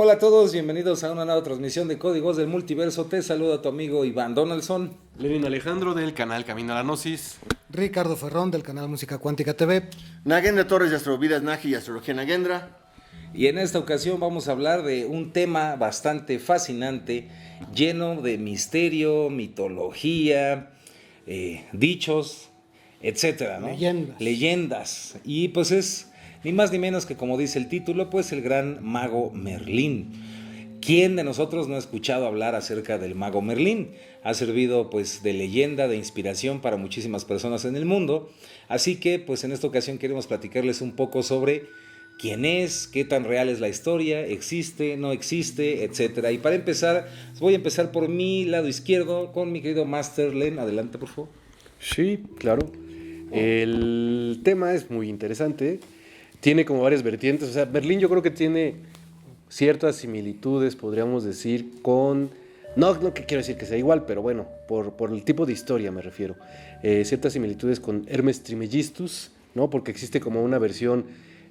Hola a todos, bienvenidos a una nueva transmisión de Códigos del Multiverso. Te saluda tu amigo Iván Donaldson. Lenin Alejandro del canal Camino a la Gnosis. Ricardo Ferrón del canal Música Cuántica TV. Nagendra Torres de Astrovidas Naji y Astrología Nagendra. Y en esta ocasión vamos a hablar de un tema bastante fascinante, lleno de misterio, mitología, dichos, etcétera, ¿no? Leyendas. Y pues es ni más ni menos que, como dice el título, pues el gran mago Merlín. ¿Quién de nosotros no ha escuchado hablar acerca del mago Merlín? Ha servido pues de leyenda, de inspiración para muchísimas personas en el mundo. Así que pues en esta ocasión queremos platicarles un poco sobre quién es, qué tan real es la historia, existe, no existe, etcétera. Y para empezar, voy a empezar por mi lado izquierdo con mi querido Master Len. Adelante, por favor. Sí, claro. El tema es muy interesante. Tiene como varias vertientes. O sea, Merlín yo creo que tiene ciertas similitudes, podríamos decir, con... No que quiero decir que sea igual, pero bueno, por el tipo de historia me refiero. Ciertas similitudes con Hermes Trismegistus, ¿no? Porque existe como una versión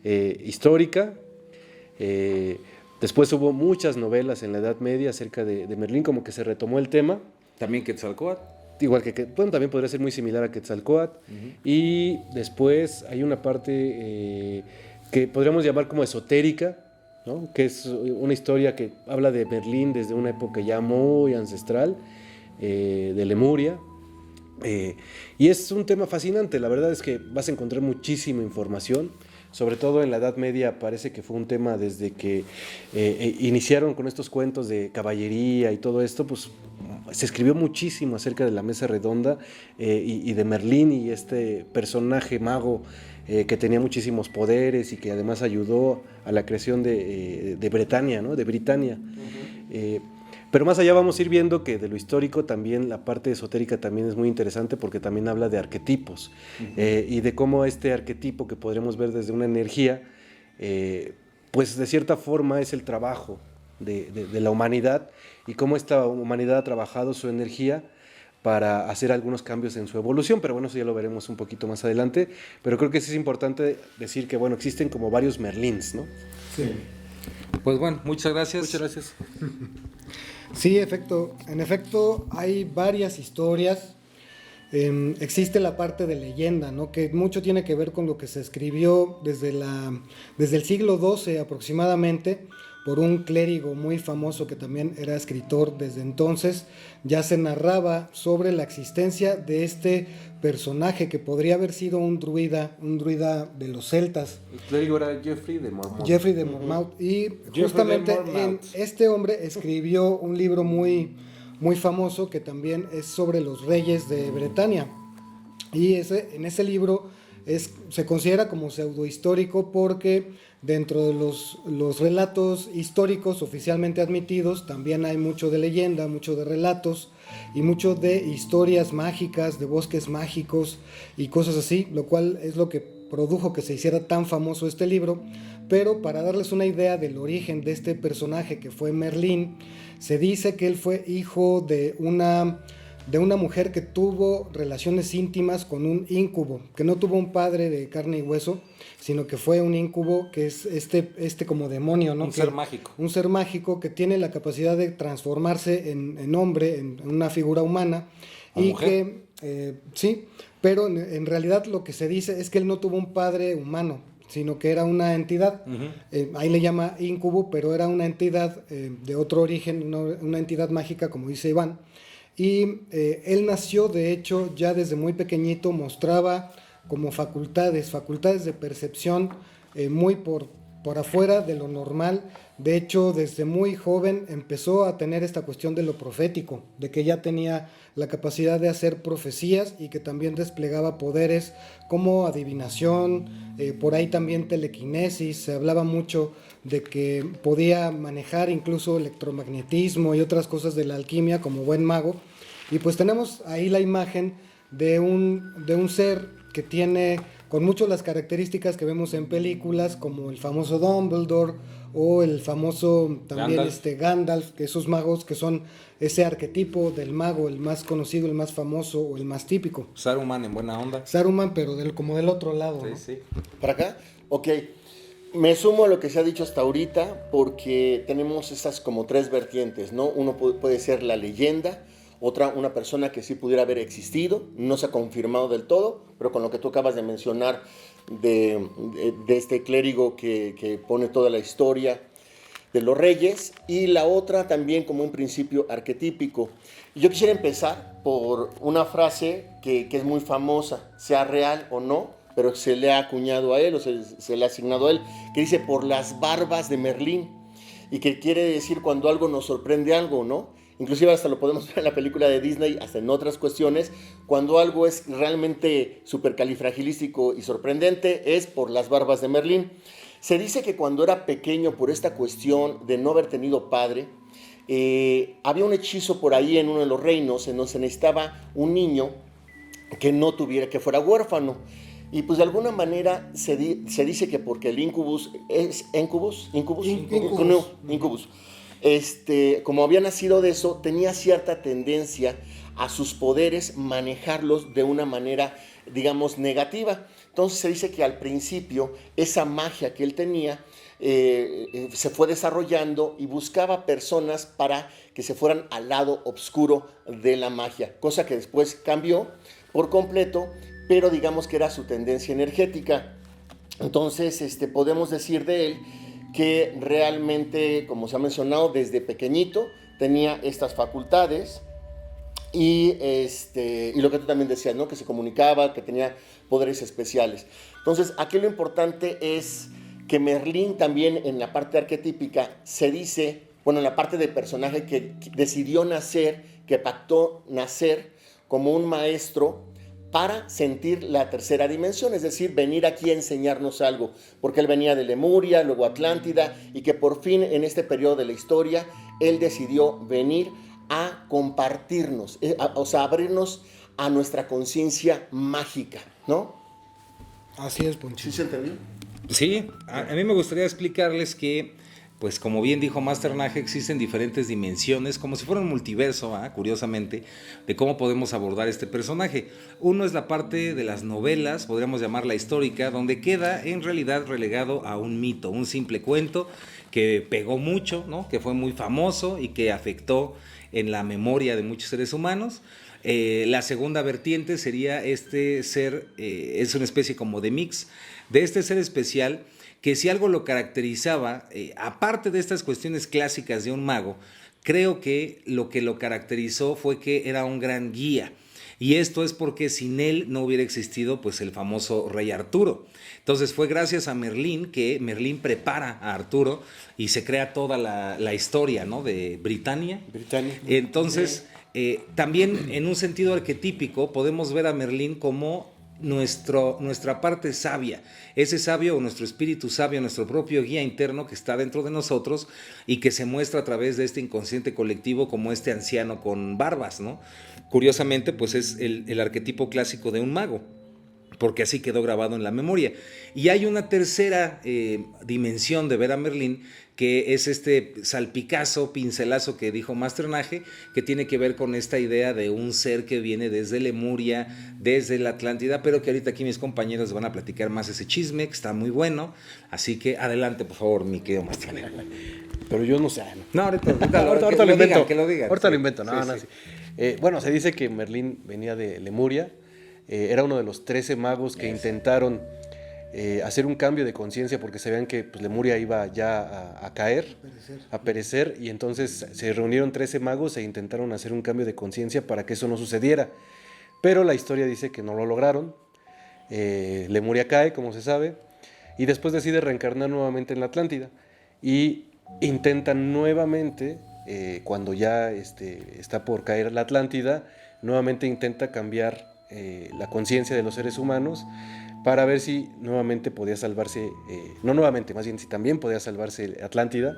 histórica. Después hubo muchas novelas en la Edad Media acerca de Merlín, como que se retomó el tema. También Quetzalcóatl. Igual que bueno, también podría ser muy similar a Quetzalcóatl. Y después hay una parte que podríamos llamar como esotérica, ¿no? Que es una historia que habla de Merlín desde una época ya muy ancestral, de Lemuria. Y es un tema fascinante. La verdad es que vas a encontrar muchísima información. Sobre todo en la Edad Media parece que fue un tema desde que iniciaron con estos cuentos de caballería y todo esto, pues se escribió muchísimo acerca de la mesa redonda y de Merlín y este personaje mago que tenía muchísimos poderes y que además ayudó a la creación de Bretaña, ¿no? De Britania. Pero más allá vamos a ir viendo que de lo histórico también la parte esotérica también es muy interesante porque también habla de arquetipos y de cómo este arquetipo que podremos ver desde una energía, pues de cierta forma es el trabajo de la humanidad y cómo esta humanidad ha trabajado su energía para hacer algunos cambios en su evolución, pero bueno, eso ya lo veremos un poquito más adelante, pero creo que sí es importante decir que bueno, existen como varios Merlins, ¿no? Sí. Pues bueno, muchas gracias. Muchas gracias. Sí, en efecto hay varias historias. Existe la parte de leyenda, ¿no? Que mucho tiene que ver con lo que se escribió desde el siglo XII aproximadamente por un clérigo muy famoso que también era escritor desde entonces. Ya se narraba sobre la existencia de este personaje que podría haber sido un druida de los celtas. El clérigo era Geoffrey de Monmouth. Geoffrey de Monmouth. Y justamente este hombre escribió un libro muy, muy famoso que también es sobre los reyes de Bretaña. Y en ese libro se considera como pseudohistórico porque dentro de los relatos históricos oficialmente admitidos también hay mucho de leyenda, mucho de relatos y mucho de historias mágicas, de bosques mágicos y cosas así, lo cual es lo que produjo que se hiciera tan famoso este libro. Pero para darles una idea del origen de este personaje que fue Merlín, se dice que él fue hijo de una mujer que tuvo relaciones íntimas con un íncubo, que no tuvo un padre de carne y hueso, sino que fue un íncubo, que es este como demonio, ¿no? Un ser mágico. Un ser mágico que tiene la capacidad de transformarse en hombre, en una figura humana. ¿O y mujer? que, sí, pero en realidad lo que se dice es que él no tuvo un padre humano, sino que era una entidad. Ahí le llama íncubo, pero era una entidad de otro origen, una entidad mágica, como dice Iván. Y él nació, de hecho, ya desde muy pequeñito mostraba como facultades de percepción muy por afuera de lo normal. De hecho, desde muy joven empezó a tener esta cuestión de lo profético, de que ya tenía la capacidad de hacer profecías y que también desplegaba poderes como adivinación, por ahí también telequinesis. Se hablaba mucho de que podía manejar incluso electromagnetismo y otras cosas de la alquimia como buen mago. Y pues tenemos ahí la imagen de un ser que tiene con mucho las características que vemos en películas, como el famoso Dumbledore o el famoso también Gandalf, que esos magos que son ese arquetipo del mago, el más conocido, el más famoso o el más típico. Saruman en buena onda. Saruman, pero como del otro lado, Sí, ¿no? sí. ¿Para acá? Ok. Me sumo a lo que se ha dicho hasta ahorita porque tenemos esas como tres vertientes, ¿no? Uno puede ser la leyenda, otra una persona que sí pudiera haber existido, no se ha confirmado del todo, pero con lo que tú acabas de mencionar de este clérigo que pone toda la historia de los reyes, y la otra también como un principio arquetípico. Y yo quisiera empezar por una frase que es muy famosa, sea real o no, pero se le ha acuñado a él, o se le ha asignado a él, que dice por las barbas de Merlín, y que quiere decir cuando algo nos sorprende algo, ¿no? Inclusive hasta lo podemos ver en la película de Disney, hasta en otras cuestiones, cuando algo es realmente supercalifragilístico y sorprendente, es por las barbas de Merlín. Se dice que cuando era pequeño, por esta cuestión de no haber tenido padre, había un hechizo por ahí en uno de los reinos en donde se necesitaba un niño que no tuviera, que fuera huérfano. Y pues de alguna manera se dice que porque el incubus, ¿es incubus? Incubus. Como había nacido de eso, tenía cierta tendencia a sus poderes manejarlos de una manera, digamos, negativa. Entonces se dice que al principio esa magia que él tenía se fue desarrollando y buscaba personas para que se fueran al lado oscuro de la magia, cosa que después cambió por completo, pero digamos que era su tendencia energética. Entonces podemos decir de él que realmente, como se ha mencionado, desde pequeñito tenía estas facultades y lo que tú también decías, ¿no? Que se comunicaba, que tenía poderes especiales. Entonces, aquí lo importante es que Merlín también en la parte arquetípica se dice, bueno, en la parte de personaje que decidió nacer, que pactó nacer como un maestro para sentir la tercera dimensión, es decir, venir aquí a enseñarnos algo, porque él venía de Lemuria, luego Atlántida, y que por fin en este periodo de la historia, él decidió venir a compartirnos, o sea, abrirnos a nuestra conciencia mágica, ¿no? Así es, Poncho. ¿Sí se entendió? Sí, a mí me gustaría explicarles que, pues como bien dijo Masternaje, existen diferentes dimensiones, como si fuera un multiverso, curiosamente, de cómo podemos abordar este personaje. Uno es la parte de las novelas, podríamos llamarla histórica, donde queda en realidad relegado a un mito, un simple cuento que pegó mucho, ¿no? Que fue muy famoso y que afectó en la memoria de muchos seres humanos. La segunda vertiente sería este ser, es una especie como de mix de este ser especial, que si algo lo caracterizaba, aparte de estas cuestiones clásicas de un mago, creo que lo caracterizó fue que era un gran guía. Y esto es porque sin él no hubiera existido pues el famoso rey Arturo. Entonces fue gracias a Merlín que Merlín prepara a Arturo y se crea toda la historia, ¿no? De Britania. Entonces, también en un sentido arquetípico podemos ver a Merlín como nuestra parte sabia, ese sabio o nuestro espíritu sabio, nuestro propio guía interno que está dentro de nosotros y que se muestra a través de este inconsciente colectivo como este anciano con barbas, ¿no? Curiosamente, pues es el arquetipo clásico de un mago, porque así quedó grabado en la memoria. Y hay una tercera dimensión de ver a Merlín, que es este salpicazo, pincelazo que dijo Masternaje, que tiene que ver con esta idea de un ser que viene desde Lemuria, desde la Atlántida, pero que ahorita aquí mis compañeros van a platicar más ese chisme, que está muy bueno. Así que adelante, por favor, mi querido Masternaje. Pero yo no sé. No, ahorita lo invento. Que lo digan. Ahorita lo invento. No, Sí, no, sí. sí. Bueno, se dice que Merlín venía de Lemuria. Era uno de los 13 magos que intentaron hacer un cambio de conciencia porque sabían que pues, Lemuria iba ya a caer, a perecer, y entonces se reunieron 13 magos e intentaron hacer un cambio de conciencia para que eso no sucediera. Pero la historia dice que no lo lograron. Lemuria cae, como se sabe, y después decide reencarnar nuevamente en la Atlántida. Y intentan nuevamente, cuando ya está por caer la Atlántida, nuevamente intenta cambiar la conciencia de los seres humanos para ver si nuevamente podía salvarse, no nuevamente, más bien si también podía salvarse Atlántida,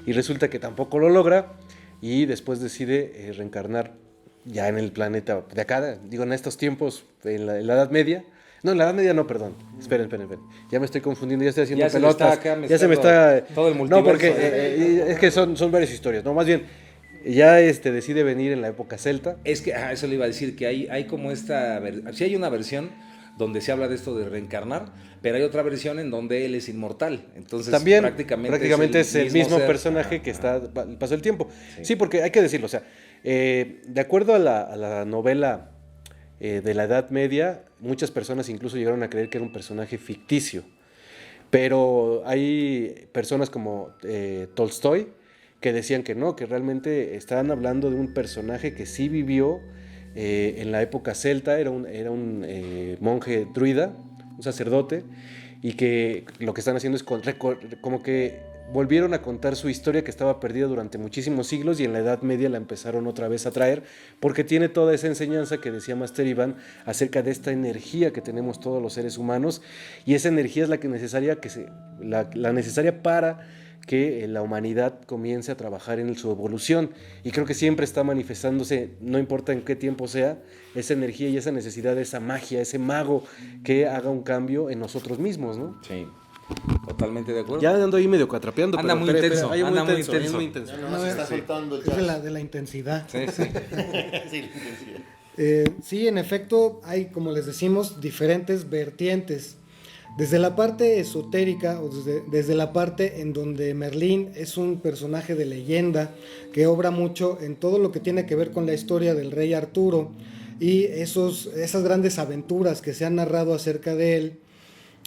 y resulta que tampoco lo logra, y después decide reencarnar ya en el planeta de acá, digo en estos tiempos, en la Edad Media. No, en la Edad Media no, perdón. Esperen. Ya me estoy confundiendo, ya estoy haciendo pelotas. Ya se me está todo el multiverso. No, porque es que son varias historias. No, más bien, ya decide venir en la época celta. Es que, eso le iba a decir, que hay como esta, sí hay una versión donde se habla de esto de reencarnar, pero hay otra versión en donde él es inmortal. Entonces, También prácticamente es el mismo ser. personaje que está pasó el tiempo. Sí, porque hay que decirlo, o sea, de acuerdo a la novela de la Edad Media, muchas personas incluso llegaron a creer que era un personaje ficticio. Pero hay personas como Tolstoy que decían que no, que realmente estaban hablando de un personaje que sí vivió en la época celta, era un monje druida, un sacerdote, y que lo que están haciendo es como que volvieron a contar su historia que estaba perdida durante muchísimos siglos y en la Edad Media la empezaron otra vez a traer porque tiene toda esa enseñanza que decía Master Iván acerca de esta energía que tenemos todos los seres humanos y esa energía es la que necesaria la necesaria para que la humanidad comience a trabajar en su evolución y creo que siempre está manifestándose, no importa en qué tiempo sea, esa energía y esa necesidad, esa magia, ese mago que haga un cambio en nosotros mismos, ¿no? Sí, totalmente de acuerdo. Ya ando ahí medio cuatrapeando, Anda muy intenso, ahí anda muy ahí intenso. muy intenso. Ya nomás está soltando el Es de jazz. de la intensidad. Sí, sí. Sí, la intensidad. Sí, en efecto, hay, como les decimos, diferentes vertientes. Desde la parte esotérica, o desde la parte en donde Merlín es un personaje de leyenda que obra mucho en todo lo que tiene que ver con la historia del rey Arturo y esas grandes aventuras que se han narrado acerca de él.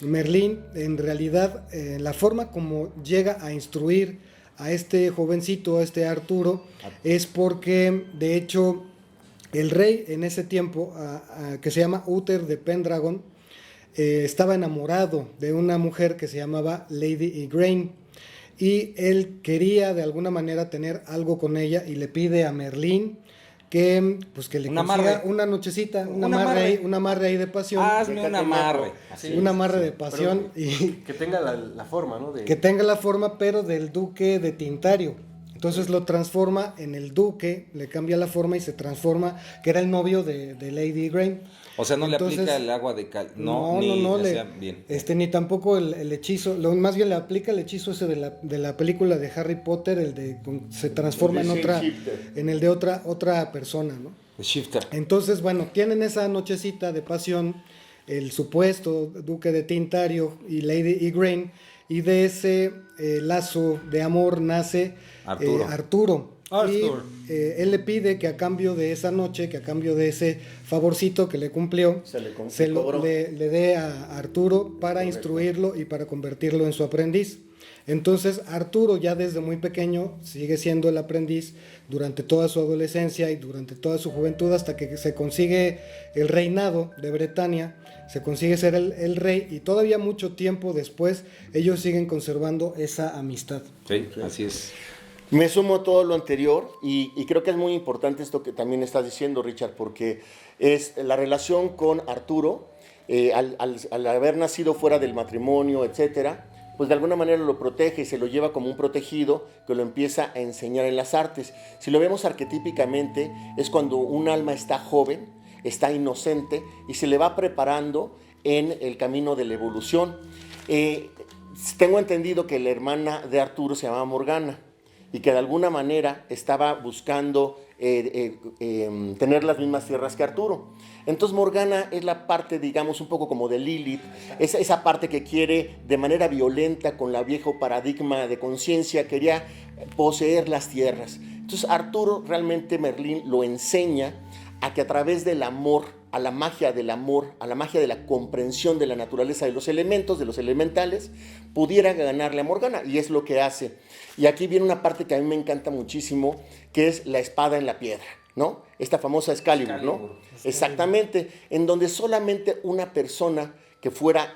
Merlín, en realidad, la forma como llega a instruir a este jovencito, a este Arturo, es porque, de hecho, el rey en ese tiempo, que se llama Uther de Pendragon, estaba enamorado de una mujer que se llamaba Lady Igraine y él quería de alguna manera tener algo con ella y le pide a Merlín que pues que le consiga una nochecita, un amarre ahí de pasión. Hazme un amarre. Un amarre de pasión y Que tenga la forma, ¿no? que tenga la forma pero del duque de Tintario. Entonces lo transforma en el duque, le cambia la forma y se transforma, que era el novio de Lady Igraine. O sea, no Entonces, le aplica el agua de cal. No, Bien. ni tampoco el hechizo, más bien le aplica el hechizo ese de la película de Harry Potter, se transforma El de en otra, Shapeshifter. en el de otra persona, ¿no? El shifter. Entonces, bueno, tienen esa nochecita de pasión, el supuesto duque de Tintario y Lady Igraine, y de ese lazo de amor nace Arturo. Y él le pide que a cambio de esa noche, que a cambio de ese favorcito que le cumplió, le dé a Arturo para instruirlo y para convertirlo en su aprendiz. Entonces Arturo ya desde muy pequeño sigue siendo el aprendiz durante toda su adolescencia y durante toda su juventud hasta que se consigue el reinado de Bretaña, se consigue ser el rey y todavía mucho tiempo después ellos siguen conservando esa amistad. Sí, así es. Me sumo a todo lo anterior y creo que es muy importante esto que también estás diciendo, Richard, porque es la relación con Arturo, al haber nacido fuera del matrimonio, etcétera, pues de alguna manera lo protege y se lo lleva como un protegido que lo empieza a enseñar en las artes. Si lo vemos arquetípicamente, es cuando un alma está joven, está inocente y se le va preparando en el camino de la evolución. Tengo entendido que la hermana de Arturo se llamaba Morgana y que de alguna manera estaba buscando tener las mismas tierras que Arturo. Entonces Morgana es la parte, digamos, un poco como de Lilith, esa parte que quiere de manera violenta, con la viejo paradigma de conciencia, quería poseer las tierras. Entonces Arturo, realmente Merlín lo enseña a que a través del amor, a la magia del amor, a la magia de la comprensión de la naturaleza de los elementos, de los elementales, pudiera ganarle a Morgana, y es lo que hace. Y aquí viene una parte que a mí me encanta muchísimo, que es la espada en la piedra, ¿no? Esta famosa Excalibur, ¿no? Exactamente, en donde solamente una persona que fuera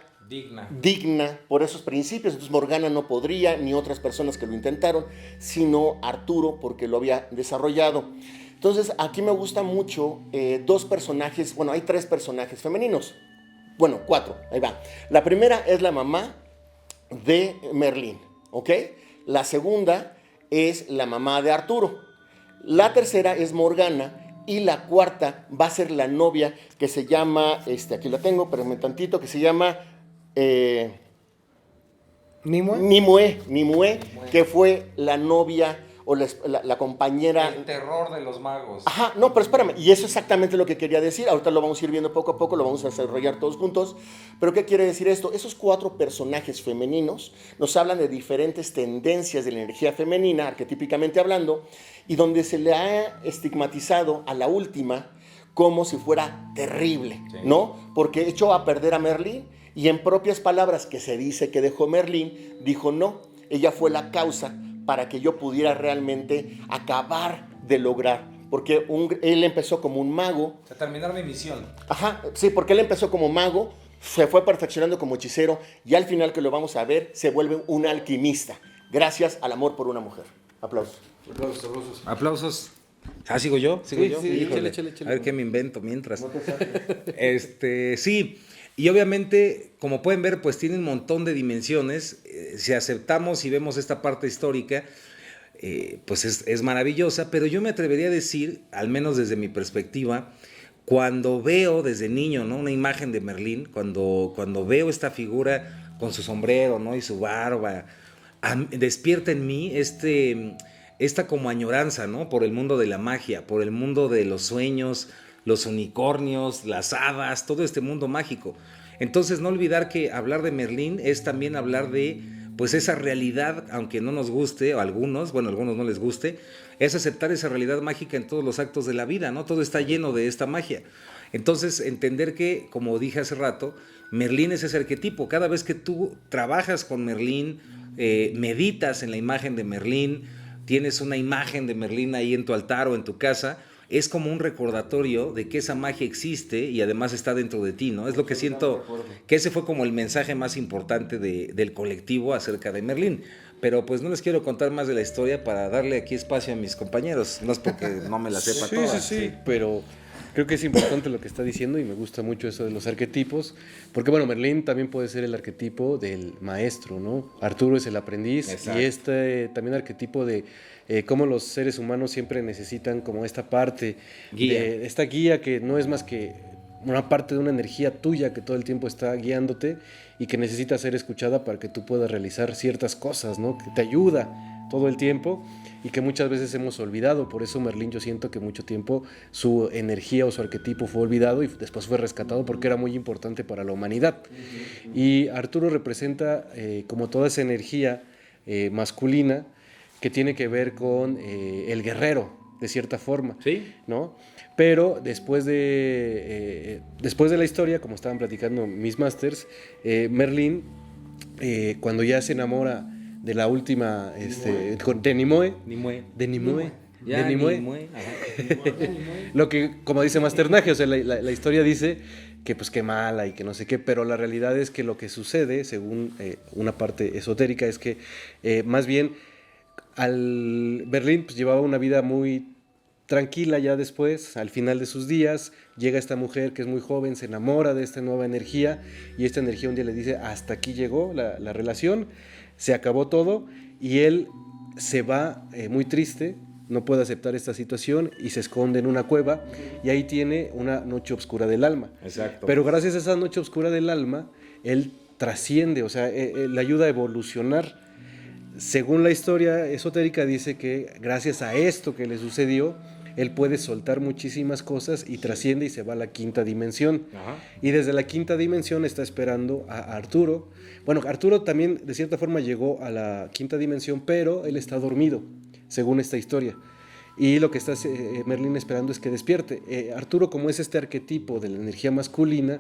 digna por esos principios, entonces Morgana no podría, ni otras personas que lo intentaron, sino Arturo, porque lo había desarrollado. Entonces, aquí me gusta mucho dos personajes, bueno, hay tres personajes femeninos, bueno, cuatro, ahí va. La primera es la mamá de Merlín, ¿ok? La segunda es la mamá de Arturo. La tercera es Morgana y la cuarta va a ser la novia que se llama, aquí la tengo, espérenme tantito, que se llama Nimue, que fue la novia o la compañera. El terror de los magos. Ajá, no, pero espérame, y eso es exactamente lo que quería decir, ahorita lo vamos a ir viendo poco a poco, lo vamos a desarrollar todos juntos, pero ¿qué quiere decir esto? Esos 4 personajes femeninos nos hablan de diferentes tendencias de la energía femenina, arquetípicamente hablando, y donde se le ha estigmatizado a la última como si fuera terrible, sí, ¿no? Porque echó a perder a Merlín, y en propias palabras que se dice que dejó Merlín, dijo no, ella fue la causa para que yo pudiera realmente acabar de lograr. Porque él empezó como un mago. A terminar mi misión. Ajá, sí, porque él empezó como mago, se fue perfeccionando como hechicero y al final, que lo vamos a ver, se vuelve un alquimista, gracias al amor por una mujer. Aplausos. Aplausos, aplausos. Aplausos. ¿Sigo yo? ¿Sigo yo? Sí, Híjole. échale. A ver qué me invento mientras. No sí, y obviamente, como pueden ver, pues tiene un montón de dimensiones. Si aceptamos y vemos esta parte histórica, pues es maravillosa, pero yo me atrevería a decir, al menos desde mi perspectiva, cuando veo desde niño, ¿no?, una imagen de Merlín, cuando veo esta figura con su sombrero, ¿no?, y su barba, despierta en mí esta como añoranza, ¿no?, por el mundo de la magia, por el mundo de los sueños, los unicornios, las hadas, todo este mundo mágico. Entonces, no olvidar que hablar de Merlín es también hablar de, pues, esa realidad, aunque no nos guste, o a algunos no les guste, es aceptar esa realidad mágica en todos los actos de la vida, ¿no? Todo está lleno de esta magia. Entonces, entender que, como dije hace rato, Merlín es ese arquetipo. Cada vez que tú trabajas con Merlín, meditas en la imagen de Merlín, tienes una imagen de Merlín ahí en tu altar o en tu casa, es como un recordatorio de que esa magia existe y además está dentro de ti, ¿no? Es lo que siento, que ese fue como el mensaje más importante del colectivo acerca de Merlín. Pero pues no les quiero contar más de la historia para darle aquí espacio a mis compañeros, no es porque no me la sepa toda. Sí, pero creo que es importante lo que está diciendo y me gusta mucho eso de los arquetipos, porque bueno, Merlín también puede ser el arquetipo del maestro, ¿no? Arturo es el aprendiz. Exacto. Y también arquetipo de cómo los seres humanos siempre necesitan como esta parte, esta guía que no es más que una parte de una energía tuya que todo el tiempo está guiándote y que necesita ser escuchada para que tú puedas realizar ciertas cosas, ¿no? Que te ayuda todo el tiempo y que muchas veces hemos olvidado. Por eso Merlín, yo siento que mucho tiempo su energía o su arquetipo fue olvidado y después fue rescatado porque era muy importante para la humanidad. Y Arturo representa como toda esa energía masculina que tiene que ver con el guerrero, de cierta forma, ¿sí?, ¿no? Pero después de la historia, como estaban platicando mis masters, Merlín, cuando ya se enamora de la última, de Nimue. Lo que, como dice Master Nage, o sea, la historia dice que pues qué mala y que no sé qué, pero la realidad es que lo que sucede, según una parte esotérica, es que más bien Merlín pues llevaba una vida muy tranquila. Ya después, al final de sus días, llega esta mujer que es muy joven, se enamora de esta nueva energía y esta energía un día le dice: hasta aquí llegó la relación, se acabó todo, y él se va muy triste, no puede aceptar esta situación y se esconde en una cueva y ahí tiene una noche oscura del alma. Exacto. Pero gracias a esa noche oscura del alma, él trasciende, o sea, le ayuda a evolucionar. Según la historia esotérica dice que gracias a esto que le sucedió, él puede soltar muchísimas cosas y trasciende y se va a la quinta dimensión. Ajá. Y desde la quinta dimensión está esperando a Arturo. Bueno, Arturo también de cierta forma llegó a la quinta dimensión, pero él está dormido, según esta historia. Y lo que está Merlín esperando es que despierte. Arturo, como es este arquetipo de la energía masculina,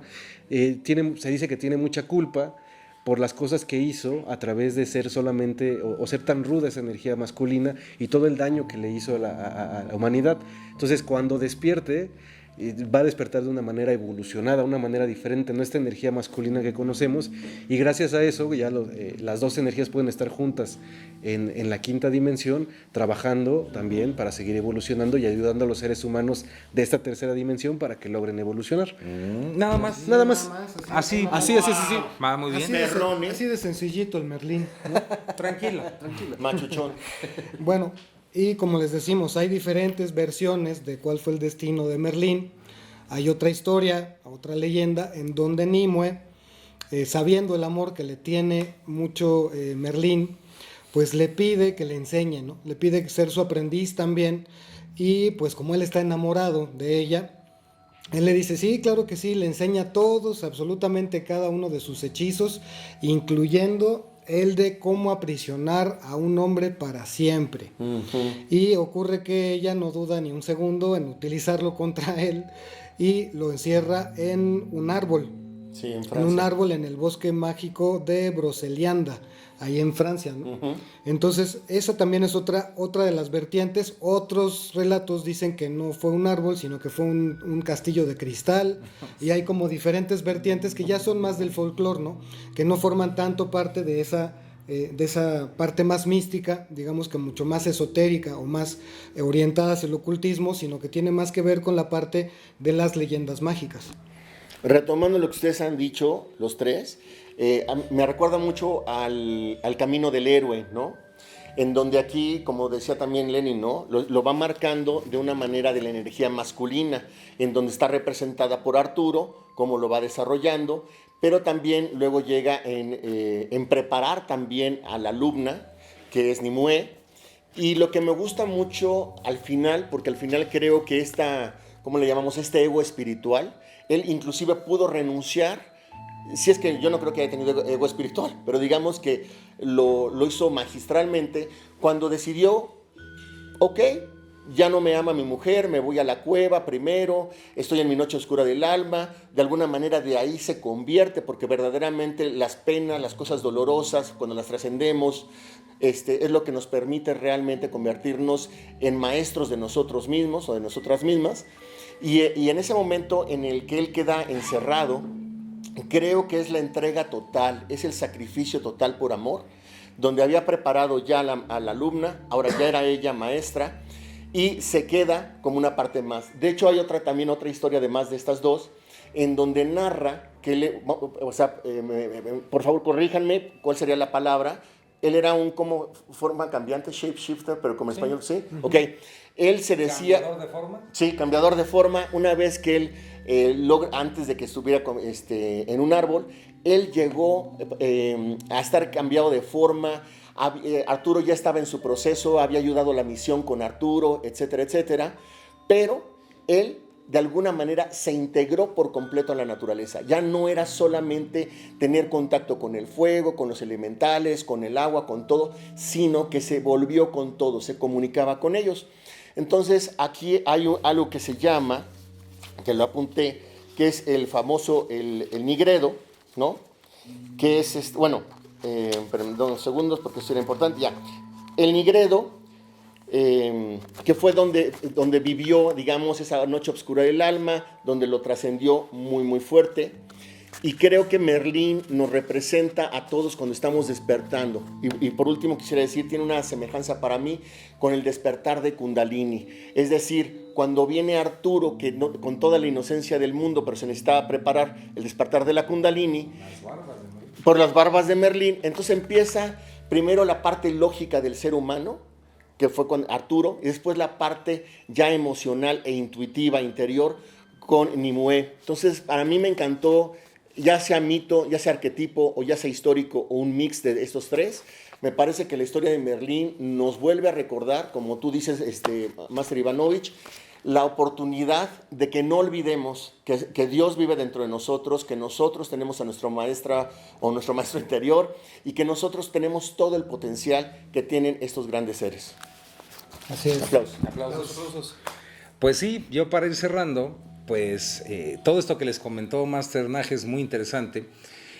se dice que tiene mucha culpa por las cosas que hizo a través de ser solamente o ser tan ruda esa energía masculina y todo el daño que le hizo a la humanidad. Entonces, cuando despierte, va a despertar de una manera evolucionada, una manera diferente, no esta energía masculina que conocemos, y gracias a eso ya las dos energías pueden estar juntas en la quinta dimensión, trabajando también para seguir evolucionando y ayudando a los seres humanos de esta tercera dimensión para que logren evolucionar. Nada más. Así. Va muy bien. Así de sencillito el Merlín, ¿no? Tranquilo. Machuchón. Bueno, y como les decimos, hay diferentes versiones de cuál fue el destino de Merlín. Hay otra historia, otra leyenda, en donde Nimue, sabiendo el amor que le tiene mucho Merlín, pues le pide que le enseñe, ¿no? Le pide ser su aprendiz también, y pues como él está enamorado de ella, él le dice, sí, claro que sí, le enseña todos, absolutamente cada uno de sus hechizos, incluyendo el de cómo aprisionar a un hombre para siempre. Y ocurre que ella no duda ni un segundo en utilizarlo contra él y lo encierra en un árbol. Sí, en En un árbol en el bosque mágico de Brocelianda, ahí en Francia, ¿no? Entonces, esa también es otra de las vertientes. Otros relatos dicen que no fue un árbol, sino que fue un castillo de cristal. Y hay como diferentes vertientes que ya son más del folclore, ¿no? Que no forman tanto parte de esa parte más mística, digamos que mucho más esotérica o más orientada hacia el ocultismo, sino que tiene más que ver con la parte de las leyendas mágicas. Retomando lo que ustedes han dicho, los tres, me recuerda mucho al camino del héroe, ¿no? En donde aquí, como decía también Lenin, ¿no? Lo va marcando de una manera de la energía masculina, en donde está representada por Arturo, cómo lo va desarrollando, pero también luego llega en preparar también a la alumna, que es Nimue. Y lo que me gusta mucho al final, porque al final creo que ¿cómo le llamamos? Este ego espiritual, él inclusive pudo renunciar, si es que yo no creo que haya tenido ego espiritual, pero digamos que lo hizo magistralmente cuando decidió, ok, ya no me ama mi mujer, me voy a la cueva primero, estoy en mi noche oscura del alma, de alguna manera de ahí se convierte, porque verdaderamente las penas, las cosas dolorosas, cuando las trascendemos, es lo que nos permite realmente convertirnos en maestros de nosotros mismos o de nosotras mismas. Y en ese momento en el que él queda encerrado, creo que es la entrega total, es el sacrificio total por amor, donde había preparado ya a la alumna, ahora ya era ella maestra, y se queda como una parte más. De hecho, hay también otra historia además de estas dos, en donde narra que por favor corríjanme cuál sería la palabra. Él era como forma cambiante, shapeshifter, pero como español, ¿sí? Ok. Él se decía... ¿Cambiador de forma? Sí, cambiador de forma. Una vez que él antes de que estuviera en un árbol, él llegó a estar cambiado de forma. Arturo ya estaba en su proceso, había ayudado a la misión con Arturo, etcétera, etcétera. Pero él, de alguna manera, se integró por completo a la naturaleza. Ya no era solamente tener contacto con el fuego, con los elementales, con el agua, con todo, sino que se volvió con todo, se comunicaba con ellos. Entonces, aquí hay algo que se llama, que lo apunté, que es el famoso, el nigredo, ¿no? Que es, perdón unos segundos porque esto era importante, ya. El nigredo, que fue donde vivió, digamos, esa noche oscura del alma, donde lo trascendió muy, muy fuerte. Y creo que Merlín nos representa a todos cuando estamos despertando. Y por último quisiera decir, tiene una semejanza para mí con el despertar de Kundalini. Es decir, cuando viene Arturo, que con toda la inocencia del mundo, pero se necesitaba preparar el despertar de la Kundalini, por las barbas de Merlín, entonces empieza primero la parte lógica del ser humano, que fue con Arturo, y después la parte ya emocional e intuitiva, interior, con Nimue. Entonces, para mí me encantó, ya sea mito, ya sea arquetipo, o ya sea histórico, o un mix de estos tres. Me parece que la historia de Merlín nos vuelve a recordar, como tú dices, Master Ivanovich, la oportunidad de que no olvidemos que Dios vive dentro de nosotros, que nosotros tenemos a nuestra maestra o nuestro maestro interior, y que nosotros tenemos todo el potencial que tienen estos grandes seres. Así es. Aplausos. Pues sí, yo para ir cerrando, pues todo esto que les comentó Master Nage es muy interesante,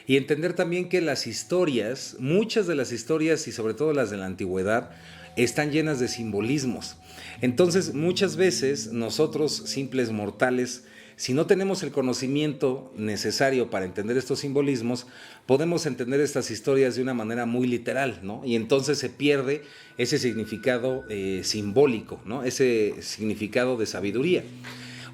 y entender también que las historias, muchas de las historias y sobre todo las de la antigüedad, están llenas de simbolismos. Entonces, muchas veces nosotros, simples mortales, si no tenemos el conocimiento necesario para entender estos simbolismos, podemos entender estas historias de una manera muy literal, ¿no? Y entonces se pierde ese significado simbólico, ¿no? Ese significado de sabiduría.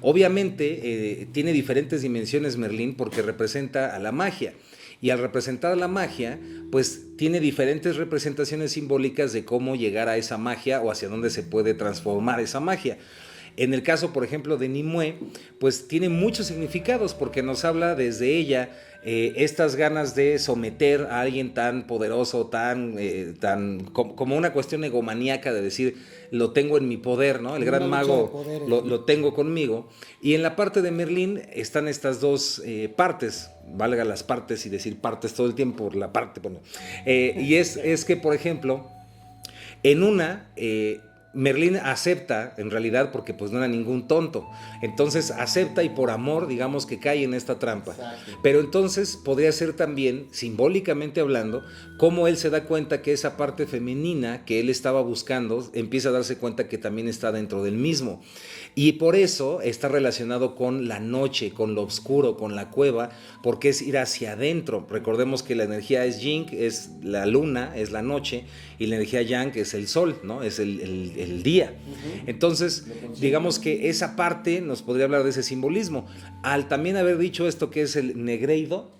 Obviamente, tiene diferentes dimensiones Merlín porque representa a la magia. Y al representar la magia, pues tiene diferentes representaciones simbólicas de cómo llegar a esa magia o hacia dónde se puede transformar esa magia. En el caso, por ejemplo, de Nimue, pues tiene muchos significados porque nos habla desde ella estas ganas de someter a alguien tan poderoso, como una cuestión egomaníaca de decir, lo tengo en mi poder, ¿no? El gran Una lucha mago de poderes. lo tengo conmigo. Y en la parte de Merlín están estas dos partes, valga las partes y decir partes todo el tiempo, por la parte, bueno. Y es que, por ejemplo, en una... Merlín acepta, en realidad, porque pues no era ningún tonto. Entonces acepta y por amor, digamos que cae en esta trampa. Exacto. Pero entonces podría ser también, simbólicamente hablando, cómo él se da cuenta que esa parte femenina que él estaba buscando, empieza a darse cuenta que también está dentro del mismo. Y por eso está relacionado con la noche, con lo oscuro, con la cueva, porque es ir hacia adentro. Recordemos que la energía es yin, es la luna, es la noche, y la energía yang es el sol, ¿no? Es el día. Entonces, digamos que esa parte nos podría hablar de ese simbolismo. Al también haber dicho esto que es el negreido,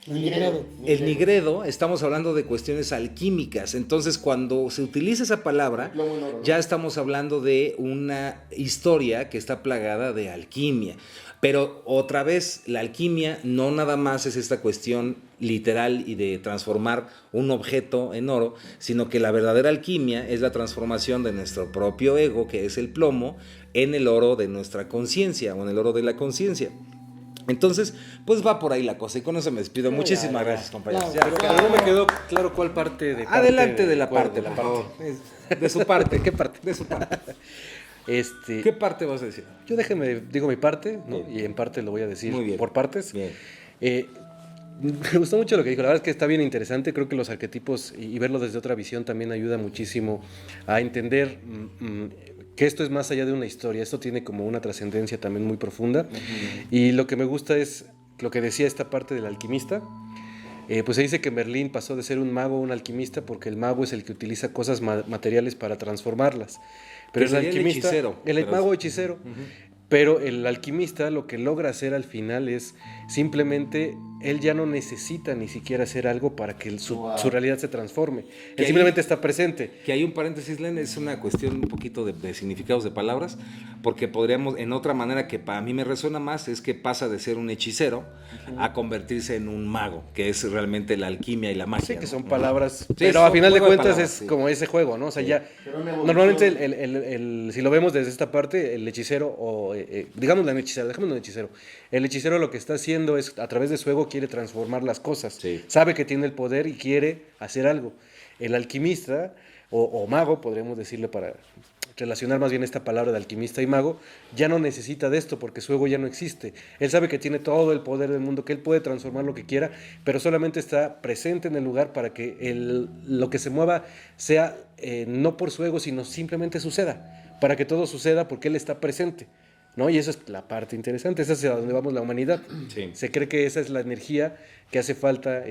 el nigredo, estamos hablando de cuestiones alquímicas. Entonces, cuando se utiliza esa palabra, ya estamos hablando de una historia que está plagada de alquimia. Pero otra vez, la alquimia no nada más es esta cuestión literal y de transformar un objeto en oro, sino que la verdadera alquimia es la transformación de nuestro propio ego, que es el plomo, en el oro de nuestra conciencia o en el oro de la conciencia. Entonces, pues va por ahí la cosa y con eso me despido. Muchísimas gracias, compañeros. Claro. Ya. Pero no me quedó claro cuál parte de parte Adelante de la cuál, parte, de por la favor. parte. De su parte. ¿Qué parte? De su parte. Este, ¿Qué parte vas a decir? yo digo mi parte, ¿no? Bien. Y en parte lo voy a decir Muy bien. por partes. Bien. Me gustó mucho lo que dijo, la verdad es que está bien interesante, creo que los arquetipos y verlo desde otra visión también ayuda muchísimo a entender que esto es más allá de una historia, esto tiene como una trascendencia también muy profunda. Y lo que me gusta es lo que decía esta parte del alquimista. Pues se dice que Merlín pasó de ser un mago a un alquimista porque el mago es el que utiliza cosas materiales para transformarlas. Pero Que el sería el alquimista, hechicero, el pero mago es- hechicero. Pero el alquimista lo que logra hacer al final es simplemente, él ya no necesita ni siquiera hacer algo para que su realidad se transforme. Que Él simplemente está presente. Que hay un paréntesis, Len, es una cuestión un poquito de significados de palabras, porque podríamos, en otra manera que para mí me resuena más, es que pasa de ser un hechicero a convertirse en un mago, que es realmente la alquimia y la magia. Sí, que ¿no? son palabras, Sí, pero son a final de juego de cuentas palabras, es sí. como ese juego, ¿no? O sea, ya, Pero una evolución. normalmente si lo vemos desde esta parte, el hechicero, o digámoslo en hechicero, dejémoslo en hechicero, el hechicero lo que está haciendo es, a través de su ego, quiere transformar las cosas, Sí. sabe que tiene el poder y quiere hacer algo. El alquimista, o mago, podríamos decirle para relacionar más bien esta palabra de alquimista y mago, ya no necesita de esto porque su ego ya no existe. Él sabe que tiene todo el poder del mundo, que él puede transformar lo que quiera, pero solamente está presente en el lugar para que lo que se mueva sea no por su ego, sino simplemente suceda, para que todo suceda porque él está presente, ¿no? Y esa es la parte interesante, esa es hacia donde vamos la humanidad. Sí. Se cree que esa es la energía que hace falta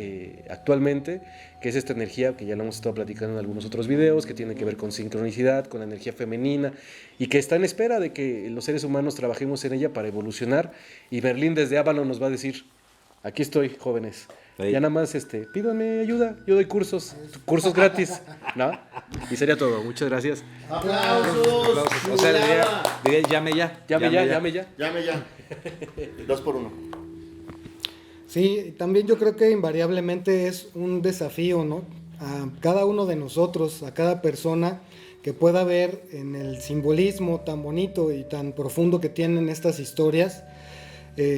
actualmente, que es esta energía que ya lo hemos estado platicando en algunos otros videos, que tiene que ver con sincronicidad, con la energía femenina, y que está en espera de que los seres humanos trabajemos en ella para evolucionar. Y Merlín desde Avalon nos va a decir, aquí estoy, jóvenes. Ahí. Ya nada más pídanme ayuda, yo doy cursos gratis, ¿no? Y sería todo, muchas gracias. ¡Aplausos! O sea, diría llame ya. Llame ya. Llame ya. 2 por 1. Sí, también yo creo que invariablemente es un desafío, ¿no? A cada uno de nosotros, a cada persona que pueda ver en el simbolismo tan bonito y tan profundo que tienen estas historias.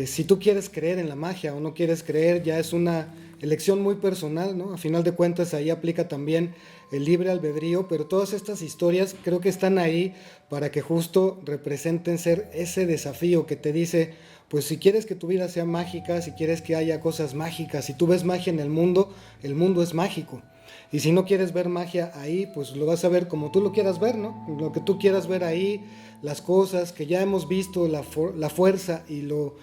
Si tú quieres creer en la magia o no quieres creer, ya es una elección muy personal, ¿no? A final de cuentas ahí aplica también el libre albedrío, pero todas estas historias creo que están ahí para que justo representen ser ese desafío que te dice, pues si quieres que tu vida sea mágica, si quieres que haya cosas mágicas, si tú ves magia en el mundo es mágico. Y si no quieres ver magia ahí, pues lo vas a ver como tú lo quieras ver, ¿no? Lo que tú quieras ver ahí, las cosas que ya hemos visto, la fuerza y lo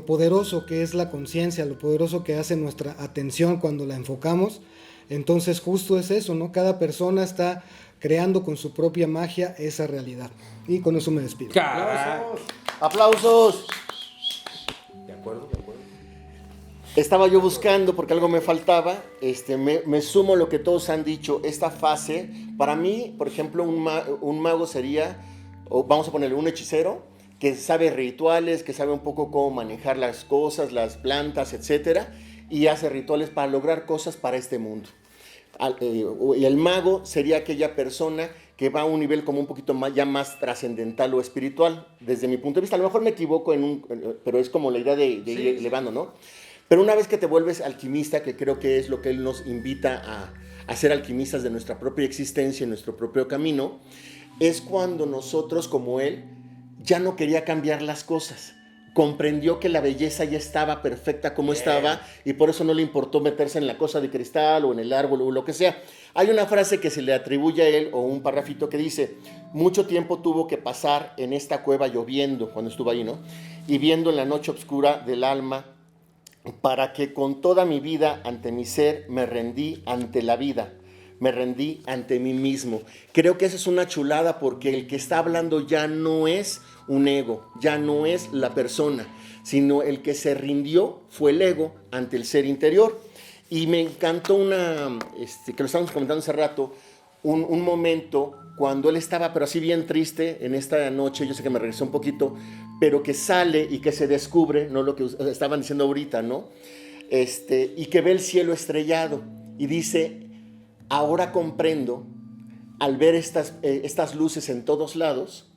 poderoso que es la conciencia, lo poderoso que hace nuestra atención cuando la enfocamos. Entonces justo es eso, ¿no? Cada persona está creando con su propia magia esa realidad. Y con eso me despido. ¡Aplausos! De acuerdo. Estaba yo buscando porque algo me faltaba, me sumo a lo que todos han dicho, esta fase, para mí, por ejemplo, un mago sería, o vamos a ponerle un hechicero, que sabe rituales, que sabe un poco cómo manejar las cosas, las plantas, etcétera, y hace rituales para lograr cosas para este mundo. Y el mago sería aquella persona que va a un nivel como un poquito más, ya más trascendental o espiritual, desde mi punto de vista. A lo mejor me equivoco, pero es como la idea de ir elevando, ¿no? Pero una vez que te vuelves alquimista, que creo que es lo que él nos invita a ser alquimistas de nuestra propia existencia, en nuestro propio camino, es cuando nosotros, como él, ya no quería cambiar las cosas. Comprendió que la belleza ya estaba perfecta como estaba y por eso no le importó meterse en la cosa de cristal o en el árbol o lo que sea. Hay una frase que se le atribuye a él o un parrafito que dice: mucho tiempo tuvo que pasar en esta cueva lloviendo, cuando estuvo ahí, ¿no? Y viendo en la noche oscura del alma, para que con toda mi vida ante mi ser me rendí ante la vida, me rendí ante mí mismo. Creo que esa es una chulada, porque el que está hablando ya no es un ego, ya no es la persona, sino el que se rindió fue el ego ante el ser interior. Y me encantó que lo estábamos comentando hace rato, un momento cuando él estaba, pero así bien triste en esta noche, yo sé que me regresó un poquito, pero que sale y que se descubre, no lo que estaban diciendo ahorita, ¿no? Y que ve el cielo estrellado y dice: ahora comprendo, al ver estas luces en todos lados,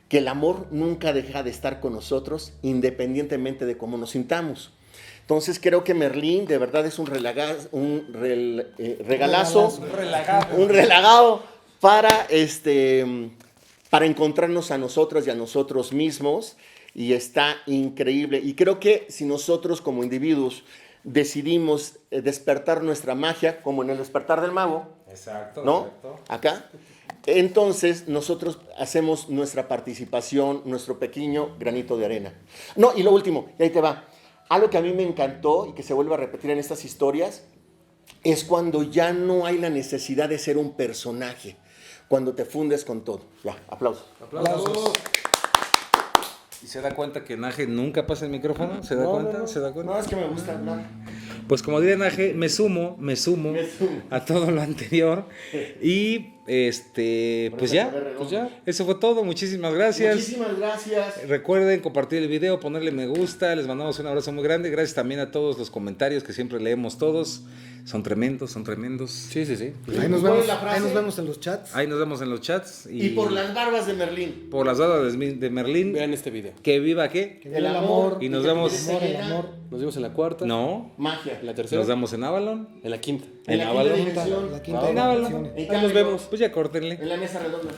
que el amor nunca deja de estar con nosotros, independientemente de cómo nos sintamos. Entonces creo que Merlín de verdad es un regalazo, un relagado para encontrarnos a nosotros y a nosotros mismos, y está increíble. Y creo que si nosotros como individuos decidimos despertar nuestra magia, como en el despertar del mago, Exacto, ¿no? exacto. Acá, entonces nosotros hacemos nuestra participación, nuestro pequeño granito de arena. No, y lo último, y ahí te va. Algo que a mí me encantó y que se vuelve a repetir en estas historias es cuando ya no hay la necesidad de ser un personaje, cuando te fundes con todo. Ya, aplausos. Aplausos. ¿Y se da cuenta que Naje nunca pasa el micrófono? ¿Se da cuenta? no. ¿Se da cuenta? No, es que me gusta hablar. Pues como diría Naje, me sumo a todo lo anterior. Y pues ya, eso fue todo. Muchísimas gracias. Muchísimas gracias. Recuerden compartir el video, ponerle me gusta. Les mandamos un abrazo muy grande. Gracias también a todos los comentarios que siempre leemos todos. Son tremendos, son tremendos. Sí. Ahí nos ¿Cuál vemos, es la frase? ahí nos vemos en los chats. Ahí nos vemos en los chats. Y por las barbas de Merlín. por las dadas de Merlín. Vean este video. Que viva qué. Que viva el amor. Y nos que vemos- se El llena. amor. Nos vemos en la cuarta. No. Magia. En la tercera. Nos damos en Avalon. En la quinta. En la Avalon. quinta dimensión. La quinta En Avalon. dimensión. En Ahí nos vemos. Pues ya córtenle. En la mesa redonda.